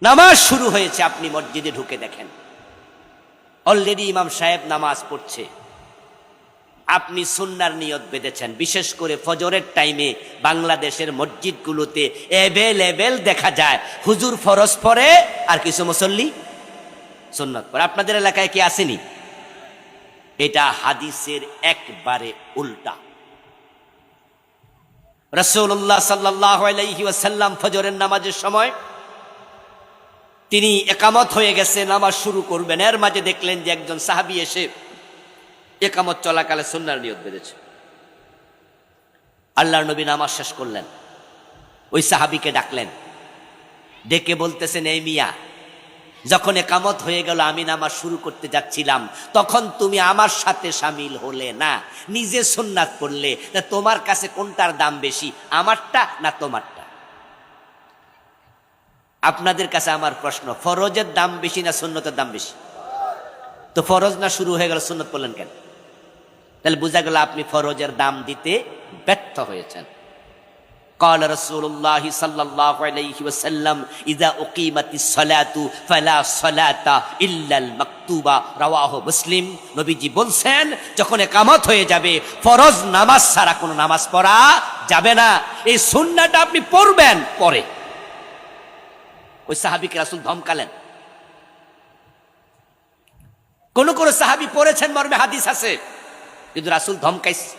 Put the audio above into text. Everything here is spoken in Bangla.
নামাজ শুরু হয়েছে, আপনি মসজিদে ঢুকে দেখেন অলরেডি ইমাম সাহেব নামাজ পড়ছে, আপনি সুন্নার নিয়ত বেঁধেছেন। বিশেষ করে ফজরের টাইমে বাংলাদেশের মসজিদগুলোতে অ্যাভেলেবেল দেখা যায় হুজুর ফরজ পড়ে আর কিছু মুসল্লি সুন্নত পড়ে। আপনাদের এলাকায় কি আসেনি? এটা হাদিসের একবারে উল্টা। রাসূলুল্লাহ সাল্লাল্লাহু আলাইহি ওয়াসাল্লাম ফজরের নামাজের সময় তিনি একামত হয়ে গেছে, নামাজ শুরু করবেন, এর মাঝে দেখলেন যে একজন সাহাবী এসে একামত চলাকালে সুন্নার নিয়ত বেঁধেছে। আল্লাহর নবী নামাজ শেষ করলেন, ওই সাহাবীকে ডাকলেন, ডেকে বলতেছেন, এই মিয়া, যখন একামত হয়ে গেল আমি নামাজ শুরু করতে যাচ্ছিলাম, তখন তুমি আমার সাথে শামিল হলে না, নিজে সুন্নাত পড়লে, তোমার কাছে কোনটার দাম বেশি, আমারটা না তোমারটা? আপনাদের কাছে আমার প্রশ্ন, ফরজের দাম বেশি না সুন্নতের দাম বেশি? তো ফরজ না শুরু হয়ে গেল, সুন্নত পড়লেন কেন? তাহলে বোঝা গেল আপনি ফরজের দাম দিতে ব্যর্থ হয়েছেন। قال رسول الله صلى الله عليه وسلم اذا اقيمت الصلاه فلا صلاه الا المكتوبه رواه মুসলিম। নবীজি বলছেন, যখন ইকামত হয়ে যাবে ফরজ নামাজ ছাড়া কোনো নামাজ পড়া যাবে না, এই সুন্নাহটা আপনি পড়বেন পরে। ওই সাহাবীকে রাসূল ধমকালেন। কোন কোন সাহাবী পড়েছেন মর্মে হাদিস আছে, কিন্তু রাসূল ধমকাইছে।